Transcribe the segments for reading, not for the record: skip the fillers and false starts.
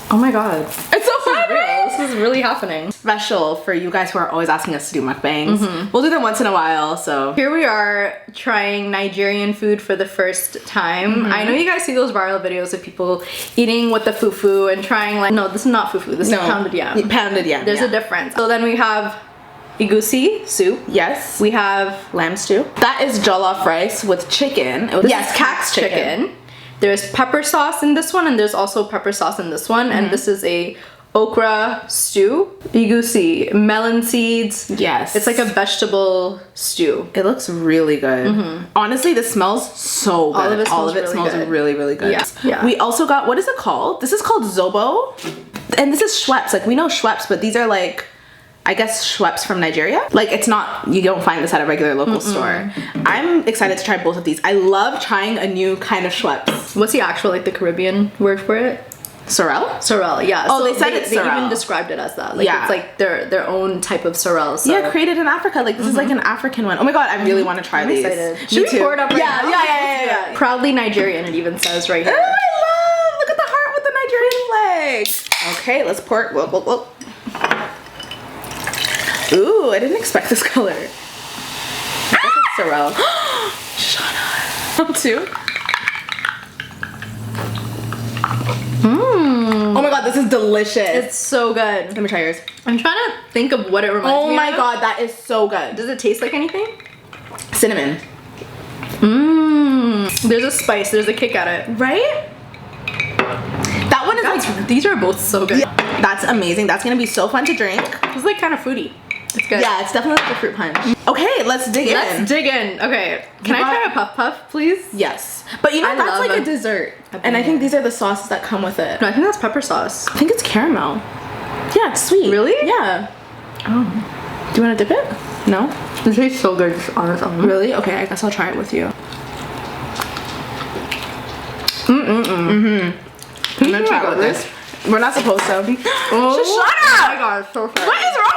Oh my god. It's so fun, right? This is really happening. Special for you guys who are always asking us to do mukbangs. We'll do them once in a while, so. Here we are trying Nigerian food for the first time. I know you guys see those viral videos of people eating with the fufu and trying like, no, this is not fufu, this is pounded yam. Pounded yam, There's a difference. So then we have egusi soup. Yes. We have Lamb stew. That is jollof rice with chicken. yes, kax chicken. There's pepper sauce in this one, and there's also pepper sauce in this one, and this is a okra stew. Egusi, melon seeds. Yes. It's like a vegetable stew. It looks really good. Honestly, this smells so good. All of it smells really, really good. Yeah. We also got, what is it called? This is called Zobo. And this is Schweppes. Like, we know Schweppes, but these are like, I guess Schweppes from Nigeria. Like, it's not, you don't find this at a regular local store. I'm excited to try both of these. I love trying a new kind of Schweppes. What's the actual, like the Caribbean word for it? Sorrel? Sorrel, yeah. Oh, they said it's They sorrel. even described it as that. Like, it's like their own type of sorrel. So. Yeah, created in Africa. Like, this is like an African one. Oh my god, I really want to try these. Excited. Should we pour it up right now? Yeah. Proudly Nigerian, it even says right here. Oh, I love! Look at the heart with the Nigerian flag. Okay, let's pour it. Look. Ooh, I didn't expect this color. I guess it's sorrel. Shut up. Too. Oh my god, this is delicious. It's so good. Let me try yours. I'm trying to think of what it reminds me of. Oh my god, that is so good. Does it taste like anything? Cinnamon. There's a spice, there's a kick at it. Right? That one is like, These are both so good. yeah, that's amazing. That's gonna be so fun to drink. It's like kind of fruity. It's good. Yeah, it's definitely like a fruit punch. Okay, let's dig in. Let's dig in. Okay, can I try a puff puff, please? Yes. But you know, I that's love like a- a dessert. a And I think banana. these are the sauces that come with it. No, I think that's pepper sauce. I think it's caramel. Yeah, it's sweet. Really? Yeah. Oh. Do you want to dip it? No? It tastes so good just on its own. Really? Okay, I guess I'll try it with you. I'm gonna try it with this. We're not supposed to. Oh, Just shut up! Oh my god, so fun. What is wrong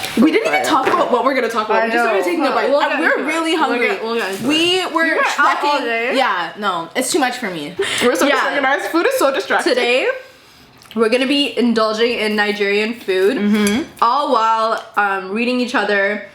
with you? We didn't even talk about what we're gonna talk about. I We just started know. taking a bite. We'll And get we're into it. really hungry. We'll get into it. We were You were out all trekking. day? Yeah, no, it's too much for me. We're so disorganized. Food is so distracting. Today, we're gonna be indulging in Nigerian food, all while reading each other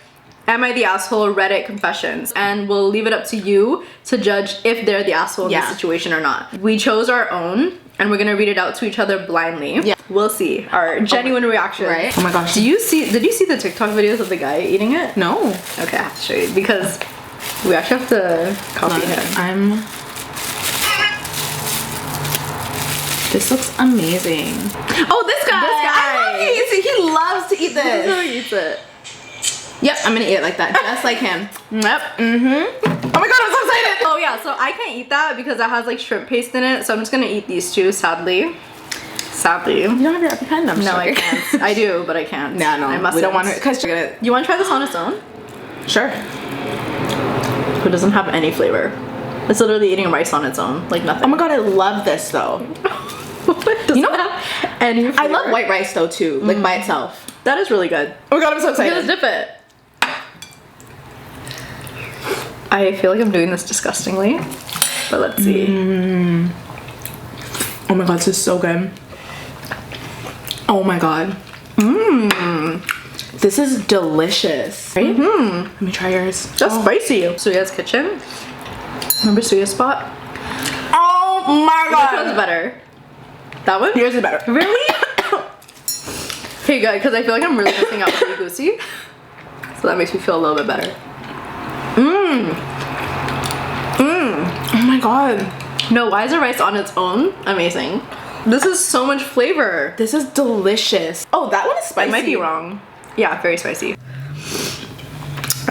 Am I the Asshole Reddit confessions, and we'll leave it up to you to judge if they're the asshole in this situation or not. We chose our own, and we're gonna read it out to each other blindly. Yeah. We'll see our genuine reaction. Right? Oh my gosh. Did you see the TikTok videos of the guy eating it? No. Okay, I have to show you because we actually have to copy him. This looks amazing. Oh, this guy! I love he loves to eat This is how this. he eats it. Yep, I'm gonna eat it like that, just like him. Yep. Oh my god, I'm so excited! Oh yeah, so I can't eat that because it has like shrimp paste in it, so I'm just gonna eat these two, sadly. Sadly. You don't have your EpiPen? No, I'm No, I joking. can't. I do, but I can't. No, no, I mustn't. we don't want her, because you're gonna... You want to try this on its own? Sure. It doesn't have any flavor. It's literally eating rice on its own, like nothing. Oh my god, I love this though. You know what? Any I flavor. love white rice though too, like by itself. That is really good. Oh my god, I'm so Okay, excited. let's dip it. I feel like I'm doing this disgustingly, but let's see. Oh my god, this is so good. Oh my god. This is delicious. Right? Let me try yours. That's spicy. Suya's kitchen. Remember Suya's spot? Oh my Which one's better? That one? Yours is better. Really? Okay, good, because I feel like I'm really missing out with the egusi. So that makes me feel a little bit better. Oh my god. No, why is the rice on its own? Amazing. This is so much flavor. This is delicious. Oh, that one is spicy. I might be wrong. Yeah, very spicy.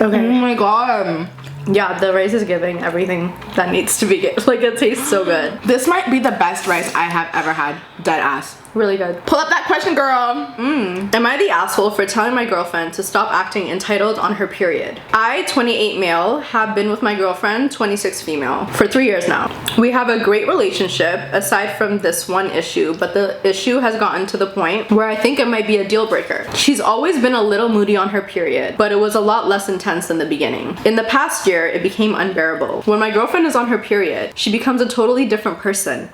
Oh Okay. my god. Yeah, the rice is giving everything that needs to be given. Like, it tastes so good. This might be the best rice I have ever had. Dead ass. Really good. Pull up that question, girl. Am I the asshole for telling my girlfriend to stop acting entitled on her period? I, 28 male, have been with my girlfriend, 26 female, for 3 years now. We have a great relationship aside from this one issue, but the issue has gotten to the point where I think it might be a deal breaker. She's always been a little moody on her period, but it was a lot less intense in the beginning. In the past year, it became unbearable. When my girlfriend is on her period, she becomes a totally different person.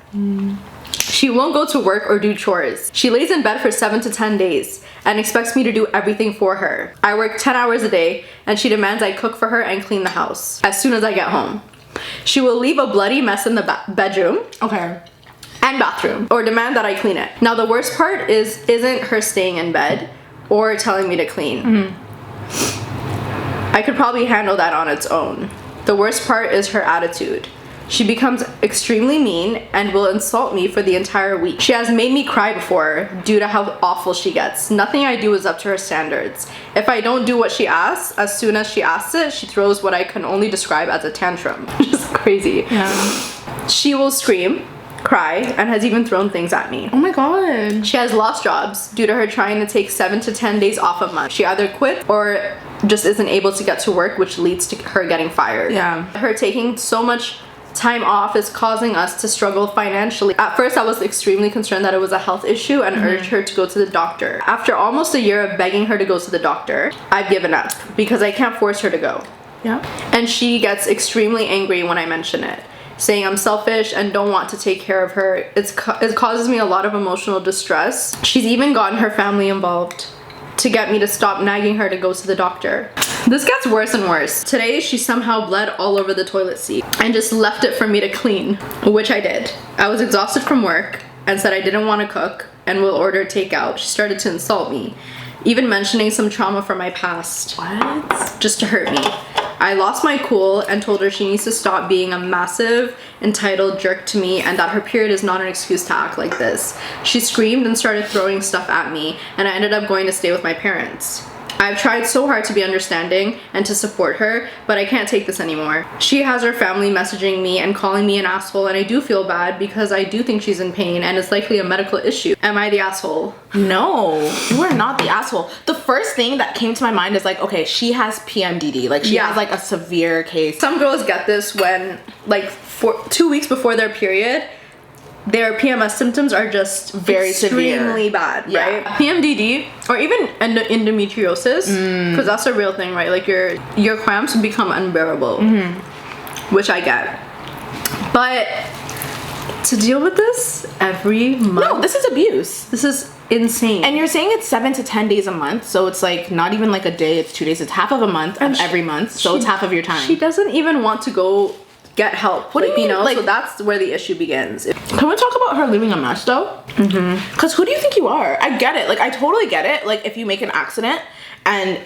She won't go to work or do chores. She lays in bed for 7 to 10 days and expects me to do everything for her. I work 10 hours a day and she demands I cook for her and clean the house as soon as I get home. She will leave a bloody mess in the bedroom. Okay. And bathroom, or demand that I clean it. Now the worst part isn't her staying in bed or telling me to clean. I could probably handle that on its own. The worst part is her attitude. She becomes extremely mean and will insult me for the entire week. She has made me cry before due to how awful she gets. Nothing I do is up to her standards. If I don't do what she asks, as soon as she asks it, she throws what I can only describe as a tantrum. Just crazy. Yeah. She will scream, cry, and has even thrown things at me. Oh my god. She has lost jobs due to her trying to take 7 to 10 days off a month. She either quit or just isn't able to get to work, which leads to her getting fired. Yeah. Her taking so much time off is causing us to struggle financially. At first, I was extremely concerned that it was a health issue and urged her to go to the doctor. After almost a year of begging her to go to the doctor, I've given up because I can't force her to go. Yeah. And she gets extremely angry when I mention it, saying I'm selfish and don't want to take care of her. It causes me a lot of emotional distress. She's even gotten her family involved to get me to stop nagging her to go to the doctor. This gets worse and worse. Today, she somehow bled all over the toilet seat and just left it for me to clean, which I did. I was exhausted from work and said I didn't want to cook and will order takeout. She started to insult me, even mentioning some trauma from my past. What? Just to hurt me. I lost my cool and told her she needs to stop being a massive, entitled jerk to me and that her period is not an excuse to act like this. She screamed and started throwing stuff at me, and I ended up going to stay with my parents. I've tried so hard to be understanding and to support her, but I can't take this anymore. She has her family messaging me and calling me an asshole, and I do feel bad because I do think she's in pain and it's likely a medical issue. Am I the asshole? No, you are not the asshole. The first thing that came to my mind is like, okay, she has PMDD. Like she has like a severe case. Some girls get this when like 2 weeks before their period, their PMS symptoms are just very extremely bad, right? PMDD or even endometriosis, because that's a real thing, right? Like your cramps become unbearable, which I get. But to deal with this every month, no, this is abuse. This is insane. And you're saying it's 7 to 10 days a month, so it's like not even like a day, it's 2 days, it's half of a month of every month, so it's half of your time. She doesn't even want to go get help. What do you mean? Like, so that's where the issue begins. Can we talk about her leaving a mess though? Because who do you think you are? I get it. Like, I totally get it. Like, if you make an accident and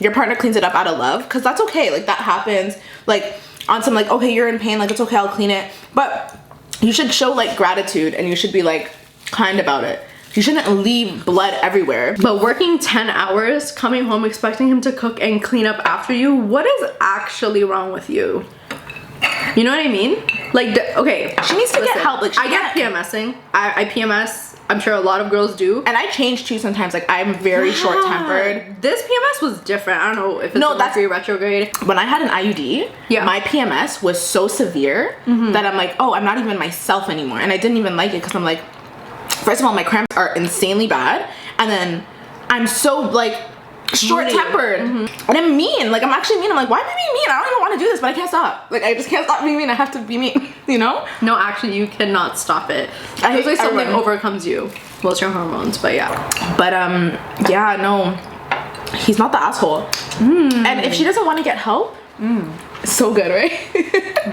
your partner cleans it up out of love, because that's okay. Like, that happens. Like, on some like, okay, you're in pain. Like, it's okay, I'll clean it. But you should show like gratitude and you should be like kind about it. You shouldn't leave blood everywhere. But working 10 hours, coming home expecting him to cook and clean up after you, what is actually wrong with you? You know what I mean? Like, okay. She needs to get help. Like, I get PMSing. I PMS. I'm sure a lot of girls do. And I change too sometimes. Like, I'm very short-tempered. This PMS was different. I don't know if it's Mercury retrograde. When I had an IUD, my PMS was so severe that I'm like, oh, I'm not even myself anymore. And I didn't even like it because I'm like, first of all, my cramps are insanely bad. And then I'm so, like, short-tempered and I'm mean. Like, I'm actually mean. I'm like, why am I being mean? I don't even want to do this, but I can't stop. Like, I just can't stop being mean. I have to be mean, you know? No, actually, you cannot stop it. I hate like something overcomes you. Well, it's your hormones, but yeah. But yeah, no, he's not the asshole. And if she doesn't want to get help, it's so good, right?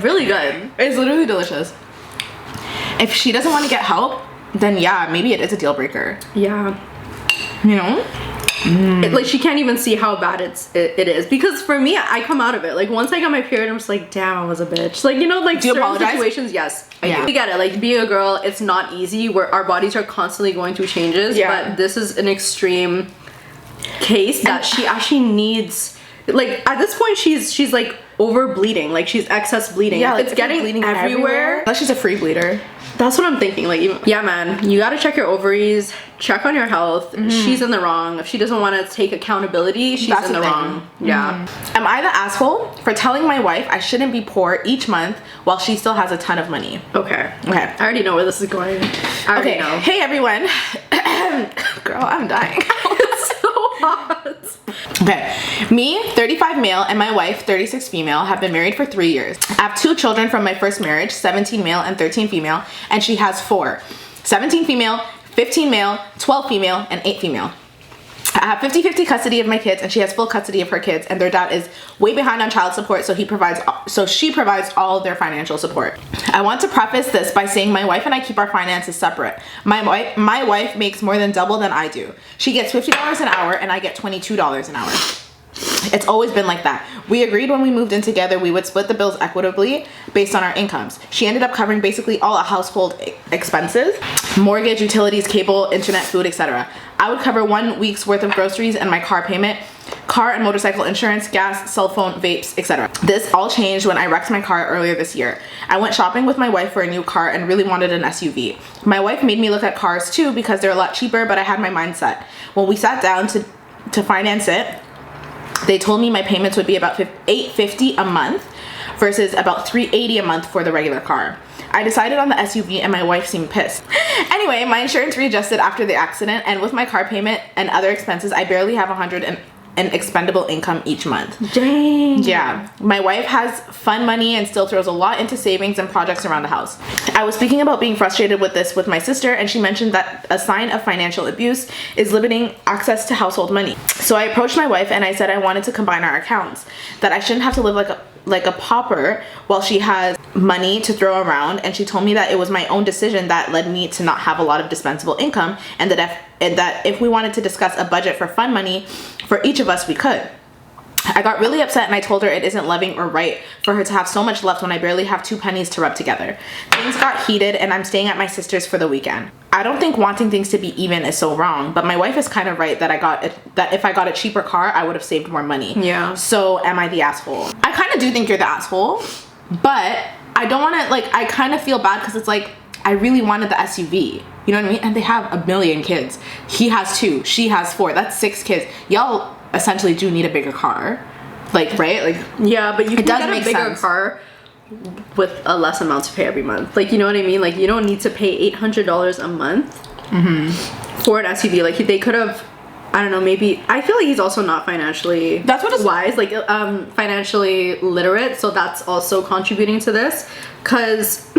Really good. It's literally delicious. If she doesn't want to get help, then yeah, maybe it is a deal breaker. Yeah. You know? Like, she can't even see how bad it is, because for me, I come out of it. Like, once I got my period, I'm just like, damn, I was a bitch. Like, you know, like, do you certain apologize? situations, yes, I do. We get it. Like, being a girl, it's not easy. Where our bodies are constantly going through changes. But this is an extreme case that she actually needs. Like, at this point, she's like over bleeding. Like, she's excess bleeding. Yeah, like, it's getting bleeding everywhere. Unless she's a free bleeder. That's what I'm thinking. Like, yeah, man, you gotta check your ovaries, check on your health. She's in the wrong. If she doesn't want to take accountability, she's in the wrong. Yeah. Am I the asshole for telling my wife I shouldn't be poor each month while she still has a ton of money? Okay. I already know where this is going. I already know. Hey, everyone. Girl, I'm dying. What? Okay, me, 35 male, and my wife, 36 female, have been married for 3 years. I have 2 children from my first marriage, 17 male and 13 female, and she has 4. 17 female, 15 male, 12 female, and 8 female. I have 50-50 custody of my kids, and she has full custody of her kids, and their dad is way behind on child support, so she provides all of their financial support. I want to preface this by saying my wife and I keep our finances separate. My wife makes more than double than I do. She gets $50 an hour, and I get $22 an hour. It's always been like that. We agreed when we moved in together we would split the bills equitably based on our incomes. She ended up covering basically all our household expenses, mortgage, utilities, cable, internet, food, etc. I would cover 1 week's worth of groceries and my car payment, car and motorcycle insurance, gas, cell phone, vapes, etc. This all changed when I wrecked my car earlier this year. I went shopping with my wife for a new car and really wanted an SUV. My wife made me look at cars too because they're a lot cheaper, but I had my mind set. When we sat down to finance it, they told me my payments would be about $850 a month versus about $380 a month for the regular car. I decided on the SUV and my wife seemed pissed. Anyway, my insurance readjusted after the accident, and with my car payment and other expenses, I barely have $100 in expendable income each month. Dang. Yeah. My wife has fun money and still throws a lot into savings and projects around the house. I was speaking about being frustrated with this with my sister, and she mentioned that a sign of financial abuse is limiting access to household money. So I approached my wife and I said I wanted to combine our accounts, that I shouldn't have to live like a pauper while she has money to throw around, and she told me that it was my own decision that led me to not have a lot of dispensable income, and that if we wanted to discuss a budget for fun money for each of us, we could. I got really upset and I told her it isn't loving or right for her to have so much left when I barely have 2 pennies to rub together. Things got heated and I'm staying at my sister's for the weekend. I don't think wanting things to be even is so wrong, but my wife is kind of right that if I got a cheaper car, I would have saved more money. Yeah. So am I the asshole? I kind of do think you're the asshole, but I don't want to, I kind of feel bad because it's like, I really wanted the SUV. You know what I mean? And they have 1 million kids. He has 2, she has 4. That's 6 kids. Y'all essentially do need a bigger car. Right? Yeah, but you can get a make bigger sense. car with a less amount to pay every month. You know what I mean? You don't need to pay $800 a month for an SUV. They could have, I don't know, maybe, I feel like he's also not financially wise, financially literate, so that's also contributing to this, because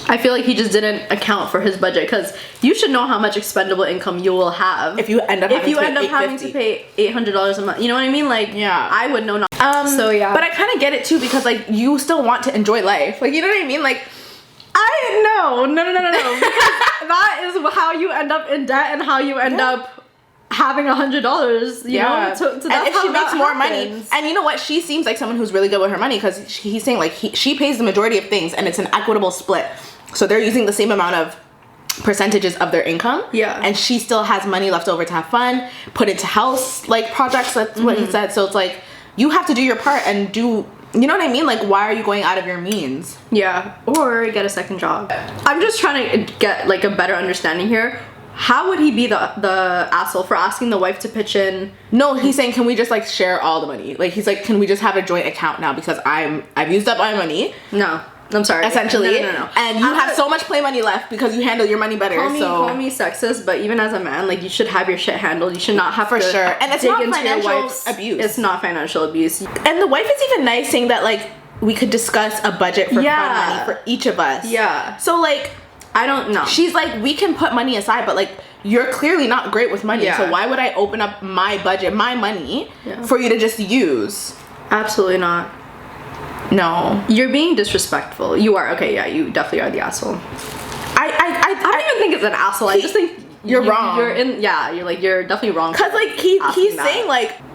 I feel like he just didn't account for his budget, because you should know how much expendable income you will have if you end up having to pay $800 a month. You know what I mean? Yeah, I would know not. So yeah, but I kind of get it too, because you still want to enjoy life. You know what I mean? No. Because that is how you end up in debt and how you end up having $100. You know, so that's and if how she makes more money, happens. and you know what, she seems like someone who's really good with her money, because he's saying she pays the majority of things, and it's an equitable split. So they're using the same amount of percentages of their income. Yeah. And she still has money left over to have fun, put into house projects. That's what he said. So it's you have to do your part and do. You know what I mean? Why are you going out of your means? Yeah, or get a second job. I'm just trying to get a better understanding here. How would he be the asshole for asking the wife to pitch in? No, he's saying, can we just share all the money? He's like, can we just have a joint account now, because I've used up my money. No, I'm sorry. Essentially, no. And you have so much play money left because you handle your money better. Call me sexist, but even as a man, you should have your shit handled. You should not have to. Sure. And it's dig not into financial your wife's abuse. It's not financial abuse. And the wife is even nice, saying that we could discuss a budget for fun money for each of us. Yeah. So I don't know. She's we can put money aside, but you're clearly not great with money. Yeah. So why would I open up my budget, my money, for you to just use? Absolutely not. No. You're being disrespectful. You are. Okay, yeah, you definitely are the asshole. I don't even think it's an asshole. I just think you're wrong. You're definitely wrong. Cause he's saying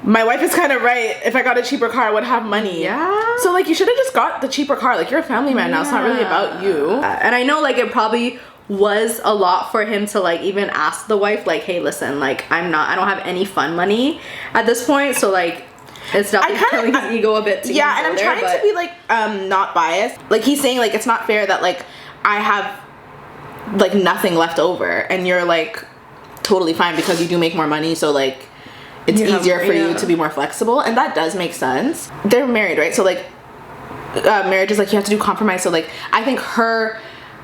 my wife is kind of right. If I got a cheaper car, I would have money. Yeah. So you should have just got the cheaper car. You're a family man now. It's not really about you. And I know it probably was a lot for him to even ask the wife hey, listen, I don't have any fun money at this point, so it's definitely killing his ego a bit too. Yeah, and I'm trying to be not biased. He's saying it's not fair that I have nothing left over and you're totally fine because you do make more money, so it's easier for you to be more flexible, and that does make sense. They're married, right? So marriage is you have to do compromise. So I think her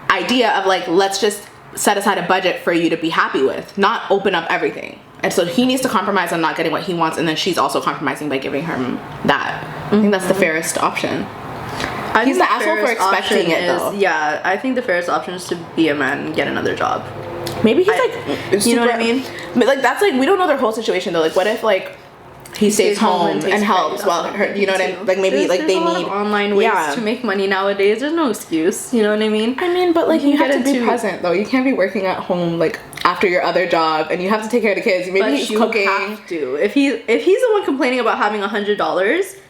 idea of let's just set aside a budget for you to be happy with, not open up everything. And so he needs to compromise on not getting what he wants, and then she's also compromising by giving him that. I think that's the fairest option. He's the asshole for expecting it, though. Yeah, I think the fairest option is to be a man and get another job. Maybe he's you know what I mean? But like, that's like, we don't know their whole situation though. Like, what if like he stays home and helps while her, you know what I mean? Like, maybe like they need online ways to make money nowadays. There's no excuse. You know what I mean? I mean, but like, you have to be present though. You can't be working at home like after your other job, and you have to take care of the kids. Maybe he's cooking. Have to. If he's the one complaining about having $100,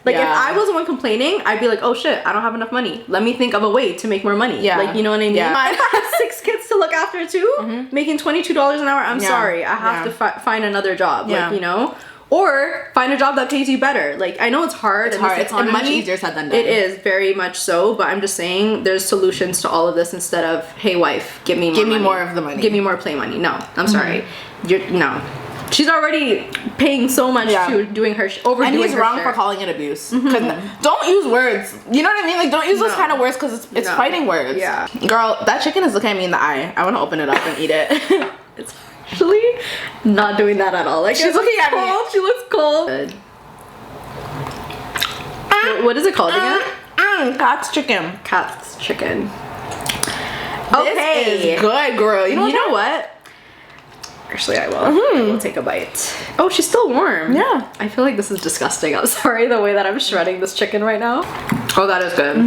like if I was the one complaining, I'd be like, oh shit, I don't have enough money. Let me think of a way to make more money. Yeah. Like, you know what I mean? Yeah. If I have 6 kids to look after too, making $22 an hour, I'm sorry, I have to find another job. Like, you know. Or find a job that pays you better. Like, I know it's hard. It's hard. It's much easier said than done. It is very much so. But I'm just saying, there's solutions to all of this instead of, hey, wife, give me more of the money. Give me more play money. No, I'm sorry. No. She's already paying so much to doing her overdoing. And he's wrong for calling it abuse. Because don't use words. You know what I mean? Like, don't use those kind of words because it's fighting words. Yeah. Girl, that chicken is looking at me in the eye. I want to open it up and eat it. It's actually not doing that at all. Like, she's looking at me. She looks cold. What is it called again? Cat's chicken. Cat's chicken. Okay. This is good, girl. You know what? Actually, I will. I will take a bite. Oh, she's still warm. Yeah. I feel like this is disgusting. I'm sorry the way that I'm shredding this chicken right now. Oh, that is good.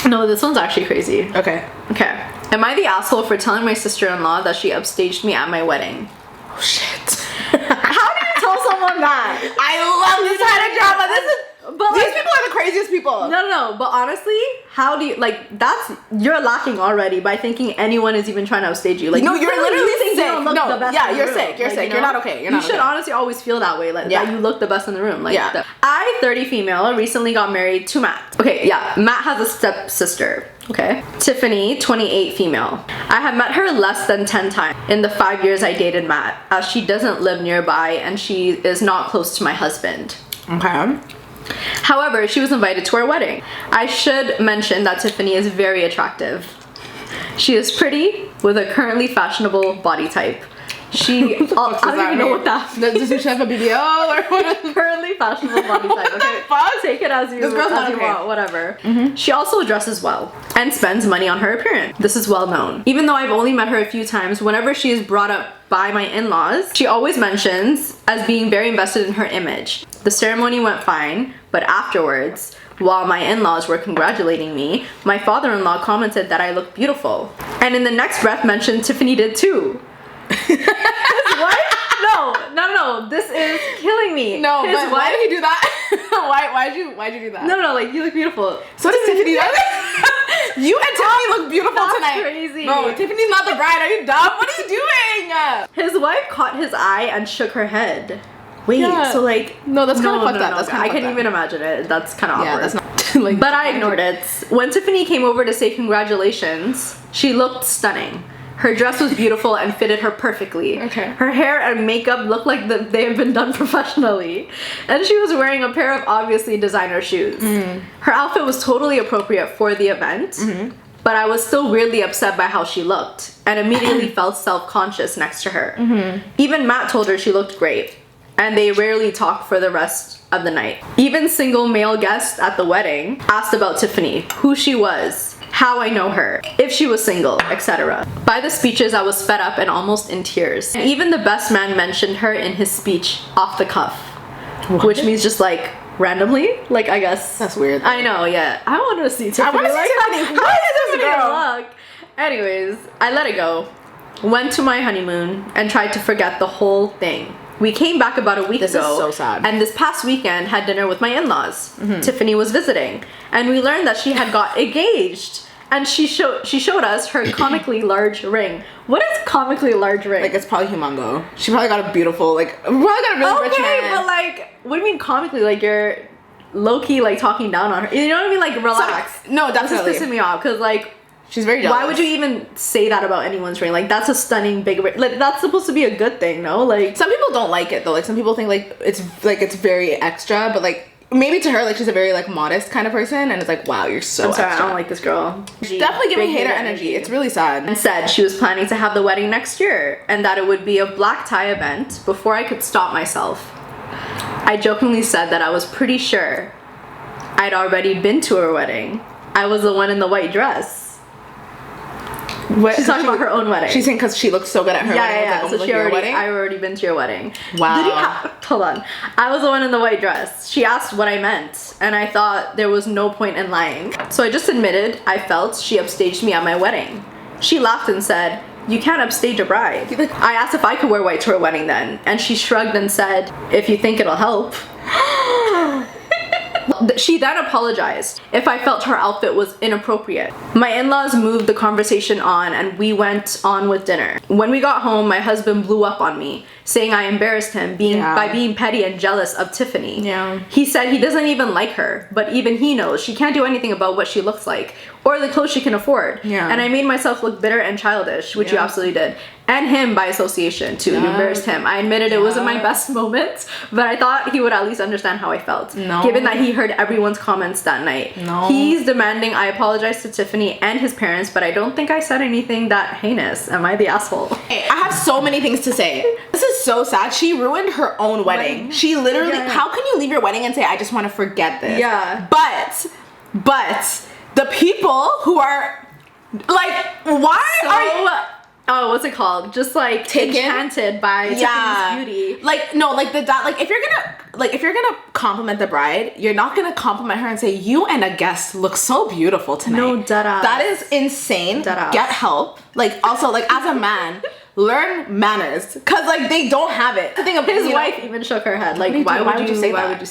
No, this one's actually crazy. Okay. Am I the asshole for telling my sister-in-law that she upstaged me at my wedding? Oh, shit. How do you tell someone that? I love this kind of drama. These people are the craziest people. No. But honestly, how do you, like, you're lacking already by thinking anyone is even trying to upstage you. Like, no, you're literally sick. You're sick. You're sick. You're not okay. You should honestly always feel that way. Like, that you look the best in the room. Like, I, 30 female, recently got married to Matt. Okay, yeah. Matt has a stepsister. Okay. Tiffany, 28 female. I have met her less than 10 times in the 5 years I dated Matt, as she doesn't live nearby and she is not close to my husband. Okay. However, she was invited to our wedding. I should mention that Tiffany is very attractive. She is pretty with a currently fashionable body type. I don't even know what that means. Does she have a BBL or what? Currently fashionable body type. Okay, take it as you want, whatever. She also dresses well and spends money on her appearance. This is well known. Even though I've only met her a few times, whenever she is brought up by my in-laws, she always mentions as being very invested in her image. The ceremony went fine, but afterwards, while my in-laws were congratulating me, my father-in-law commented that I looked beautiful. And in the next breath mentioned Tiffany did too. What? No, this is killing me. No, but why did he do that? Why'd you do that? No, like, you look beautiful. So does Tiffany do? You and Tiffany look beautiful tonight. Crazy. No, Tiffany's not the bride. Are you dumb? What are you doing? His wife caught his eye and shook her head. Wait, so like... No, that's kind of fucked up. That's I can't even imagine it. That's kind of awkward. That's not... like, but I ignored it. When Tiffany came over to say congratulations, she looked stunning. Her dress was beautiful and fitted her perfectly. Okay. Her hair and makeup looked like they have been done professionally. And she was wearing a pair of obviously designer shoes. Her outfit was totally appropriate for the event, but I was still weirdly upset by how she looked and immediately felt self-conscious next to her. Even Matt told her she looked great, and they rarely talked for the rest of the night. Even single male guests at the wedding asked about Tiffany, who she was, how I know her, if she was single, etc. By the speeches, I was fed up and almost in tears. And even the best man mentioned her in his speech off the cuff. What? Which means just like randomly, like, I guess. That's weird. I know, yeah. I want to see Tiffany. I want to see Tiffany. How does Tiffany look? Anyways, I let it go. Went to my honeymoon and tried to forget the whole thing. We came back about a week ago. This is so sad. And this past weekend had dinner with my in-laws. Tiffany was visiting. And we learned that she had got engaged. And she showed us her comically large ring. What is comically large ring? Like, it's probably humongo. She probably got a beautiful, like, probably got a really rich man. Okay, but like, what do you mean comically? Like, you're low-key, like, talking down on her. You know what I mean? Like, relax. No, definitely. This is pissing me off, because, like, she's very jealous. Why would you even say that about anyone's ring? Like, that's a stunning big ring. Like, that's supposed to be a good thing, no? Like, some people don't like it, though. Like, some people think, like, it's very extra, but, like, maybe to her, like, she's a very, like, modest kind of person, and it's like, wow, you're so I'm sorry, extra. I don't like this girl. Definitely giving Big hater energy. It's really sad. And said she was planning to have the wedding next year and that it would be a black tie event before I could stop myself. I jokingly said that I was pretty sure I'd already been to her wedding. I was the one in the white dress. What? She's talking about her own wedding. She's saying because she looks so good at her wedding. Yeah. Like, So she already, wedding? I've already been to your wedding. Wow. Hold on. I was the one in the white dress. She asked what I meant, and I thought there was no point in lying. So I just admitted I felt she upstaged me at my wedding. She laughed and said, "You can't upstage a bride." I asked if I could wear white to her wedding then, and she shrugged and said, "If you think it'll help." She then apologized if I felt her outfit was inappropriate. My in-laws moved the conversation on and we went on with dinner. When we got home, my husband blew up on me, saying I embarrassed him by being petty and jealous of Tiffany. Yeah. He said he doesn't even like her, but even he knows she can't do anything about what she looks like or the clothes she can afford. Yeah. And I made myself look bitter and childish, which you absolutely did. And him by association too. You embarrassed him. I admitted it wasn't my best moment, but I thought he would at least understand how I felt. No. Given that he heard everyone's comments that night. No. He's demanding I apologize to Tiffany and his parents, but I don't think I said anything that heinous. Am I the asshole? Hey, I have so many things to say. This is so sad. She ruined her own wedding. She literally, how can you leave your wedding and say, I just want to forget this? Yeah. But the people who are like, why are you? Oh, what's it called? Just like Taken? enchanted by Tiffany's beauty. Like, no, like if you're gonna compliment the bride, you're not gonna compliment her and say, you and a guest look so beautiful tonight. No, deadass. That is insane. Deadass. Get help. Like, also, like, as a man, learn manners. Cause like they don't have it. The thing of His wife even shook her head. Like, why would you say that? Why would you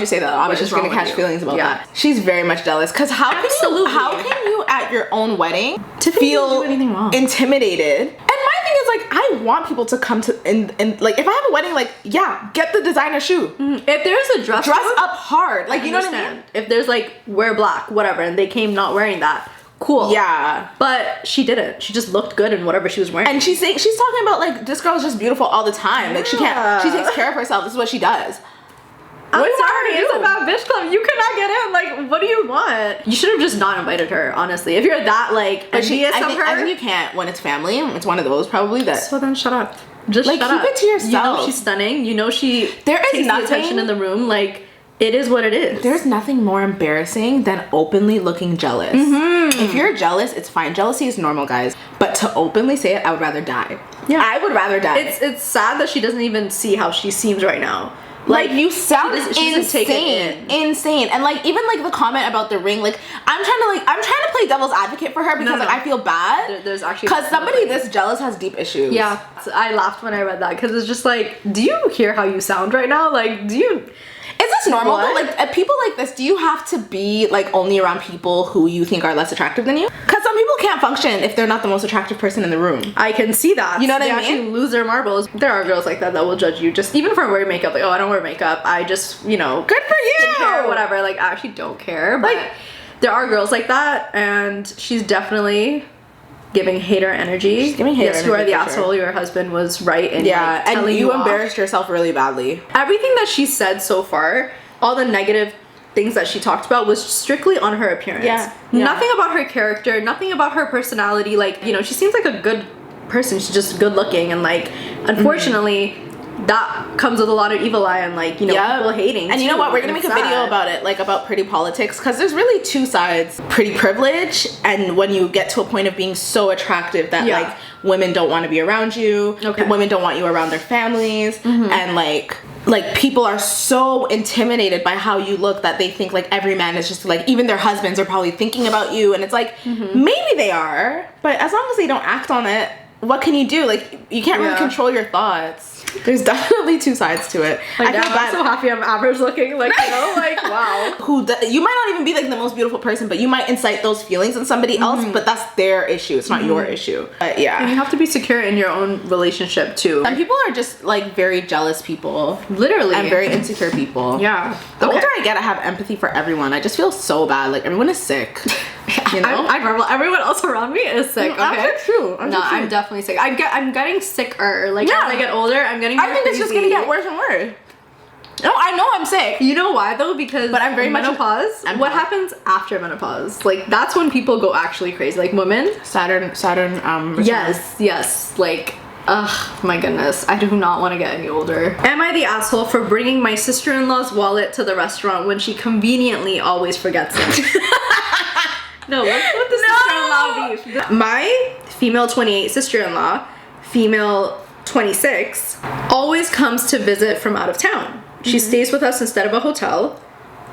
say that? I was just gonna catch feelings about that. Yeah. She's very much jealous. Cause how can you at your own wedding feel intimidated? And my thing is like, I want people to come to and like if I have a wedding, like get the designer shoe. If there's a dress up hard, like you know what I mean. If there's like wear black, whatever, and they came not wearing that. Cool. Yeah. But she didn't. She just looked good in whatever she was wearing. And she's talking about like this girl is just beautiful all the time. Like she takes care of herself. This is what she does. I'm sorry, it's a bad bitch club. You cannot get in. Like, what do you want? You should have just not invited her, honestly. If you're that like envious of her. I think you can't when it's family. It's one of those probably that. So then shut up. Just like shut keep up. it to yourself. You know she's stunning. You know she takes the attention in the room. Like, it is what it is. There's nothing more embarrassing than openly looking jealous. If you're jealous, it's fine. Jealousy is normal, guys. But to openly say it, I would rather die. Yeah. I would rather die. It's sad that she doesn't even see how she seems right now. Like you sound insane. Insane. And like even like the comment about the ring, like I'm trying to play devil's advocate for her because like I feel bad. There's actually because somebody this jealous has deep issues. Yeah. So I laughed when I read that because it's just like, do you hear how you sound right now? Like, do you? Is this normal? Though? Like people like this, do you have to be like only around people who you think are less attractive than you? Because some people can't function if they're not the most attractive person in the room. I can see that. You know what I mean? They actually lose their marbles. There are girls like that will judge you just even for wearing makeup. Like, oh, I don't wear makeup. I just, you know, good for you. Skincare or whatever. Like, I actually don't care. But like, there are girls like that, and she's definitely giving hater energy. She's giving hater energy. Yes, you are the asshole. Sure. Your husband was right in like, telling and you embarrassed yourself really badly. Everything that she said so far, all the negative things that she talked about was strictly on her appearance. Yeah. Nothing about her character, nothing about her personality. Like, you know, she seems like a good person. She's just good looking, and like, unfortunately, that comes with a lot of evil eye and like, you know, people hating. And you know what? We're gonna make a video about it, like about pretty politics, because there's really two sides. Pretty privilege, and when you get to a point of being so attractive that like women don't want to be around you, women don't want you around their families, and like people are so intimidated by how you look that they think like every man is just like, even their husbands are probably thinking about you, and it's like maybe they are, but as long as they don't act on it, what can you do? Like, you can't really control your thoughts. There's definitely two sides to it. Like, I feel bad. I'm so happy I'm average looking. Like, you know, like, wow. You might not even be like the most beautiful person, but you might incite those feelings in somebody else, but that's their issue. It's not your issue. But yeah. And you have to be secure in your own relationship too. Some people are just like very jealous people. Literally. And very insecure people. Yeah. The older I get, I have empathy for everyone. I just feel so bad. Like, everyone is sick. You know? I marvel. Everyone else around me is sick. Okay? I'm true. I'm definitely sick. I'm getting sicker. Like, as I get older, I'm getting more I think it's just gonna get worse and worse. No, I know I'm sick. You know why though? Because But I'm very much menopause. What happens after menopause? Like that's when people go actually crazy. Like women. Saturn. Return. Yes. Like, ugh, my goodness. I do not want to get any older. Am I the asshole for bringing my sister-in-law's wallet to the restaurant when she conveniently always forgets it? No, what's with the sister-in-law beef? My female 28 sister-in-law, female 26, always comes to visit from out of town. She stays with us instead of a hotel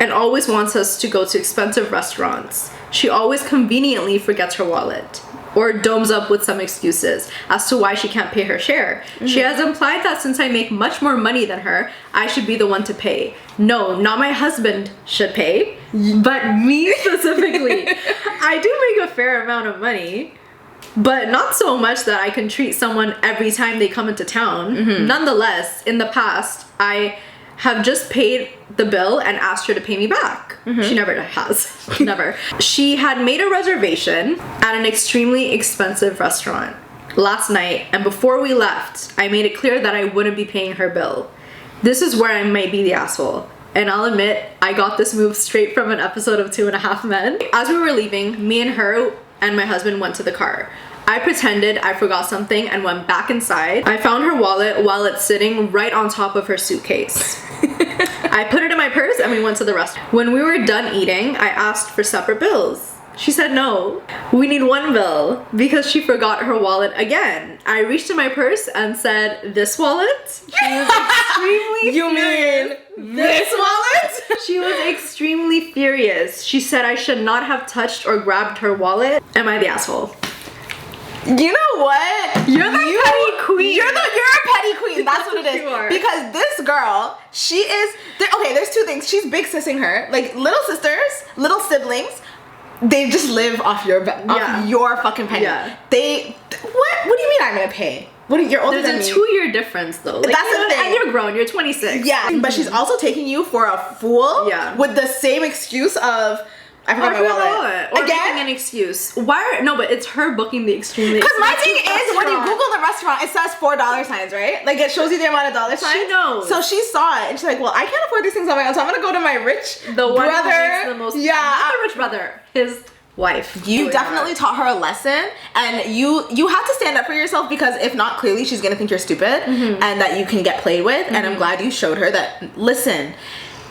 and always wants us to go to expensive restaurants. She always conveniently forgets her wallet or domes up with some excuses as to why she can't pay her share. She has implied that since I make much more money than her, I should be the one to pay. No, not my husband should pay, but me specifically. I do make a fair amount of money, but not so much that I can treat someone every time they come into town. Nonetheless, in the past, I have just paid the bill and asked her to pay me back. She never has. Never. She had made a reservation at an extremely expensive restaurant last night, and before we left, I made it clear that I wouldn't be paying her bill. This is where I might be the asshole. And I'll admit, I got this move straight from an episode of 2.5 Men. As we were leaving, me and her and my husband went to the car. I pretended I forgot something and went back inside. I found her wallet while it's sitting right on top of her suitcase. I put it in my purse and we went to the restaurant. When we were done eating, I asked for separate bills. She said no, we need one bill because she forgot her wallet again. I reached in my purse and said, this wallet? She was extremely You furious. mean this wallet? She was extremely furious. She said I should not have touched or grabbed her wallet. Am I the asshole? You know what? You're the petty queen. You're a petty queen. That's what it is. You are. Because this girl, she is. Okay, there's two things. She's big sissing her. Like little sisters, little siblings. They just live off your fucking penny. Yeah. What do you mean I'm gonna pay? What are you're older than me? There's a 2-year difference though. Like, That's the thing. And you're grown. You're 26. Yeah, but she's also taking you for a fool. Yeah. With the same excuse of I forgot my wallet. Or Again? making an excuse. Why? No, but it's her booking the extremely. Because my thing is, when you Google the restaurant, it says 4 dollar signs, right? Like it shows you the amount of dollar signs. She knows. So she saw it and she's like, well, I can't afford these things on my own, so I'm gonna go to my rich one brother. who makes the most. Yeah, Not the rich brother. His wife. You definitely taught her a lesson, and you have to stand up for yourself, because if not, clearly she's gonna think you're stupid and that you can get played with. And I'm glad you showed her that. Listen,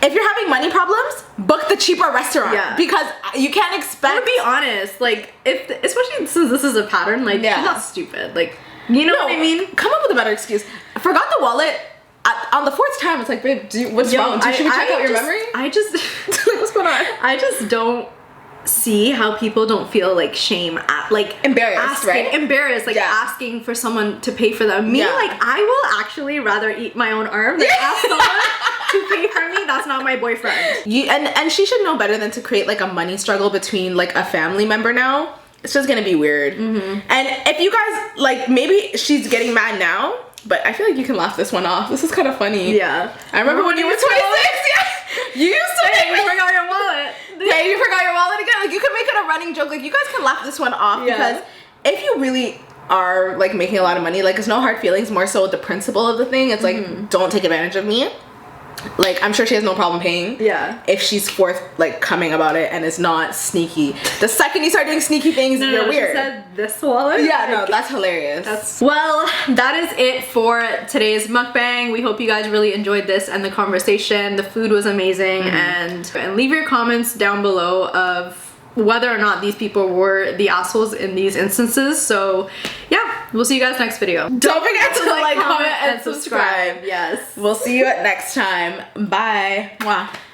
if you're having money problems, book the cheaper restaurant. Yeah. Because you can't expect. To be honest, like especially since this is a pattern, like she's not stupid. Like you know what I mean? Come up with a better excuse. I forgot the wallet. On the 4th time, it's like, babe, what's wrong? Should we check out your memory? What's going on? I just don't see how people don't feel like shame at like embarrassed, right? Embarrassed, like asking for someone to pay for them. Me, like I will actually rather eat my own arm than ask someone to pay for me. That's not my boyfriend. And she should know better than to create like a money struggle between like a family member now. It's just gonna be weird. And if you guys like, maybe she's getting mad now, but I feel like you can laugh this one off. This is kind of funny. Yeah. I remember when you were 26. Yeah. You used to make me forgot your wallet. Yeah, you forgot your wallet again. Like you could make it a running joke. Like you guys can laugh this one off because if you really are like making a lot of money, like it's no hard feelings, more so the principle of the thing. It's like, don't take advantage of me. Like I'm sure she has no problem paying. Yeah. If she's coming about it and is not sneaky. The second you start doing sneaky things, you're weird. She said this wallet. Yeah, no, that's hilarious. Well, that is it for today's mukbang. We hope you guys really enjoyed this and the conversation. The food was amazing, and leave your comments down below of whether or not these people were the assholes in these instances. So yeah, we'll see you guys next video. Don't forget to like, comment, and subscribe. Yes. We'll see you at next time. Bye. Mwah.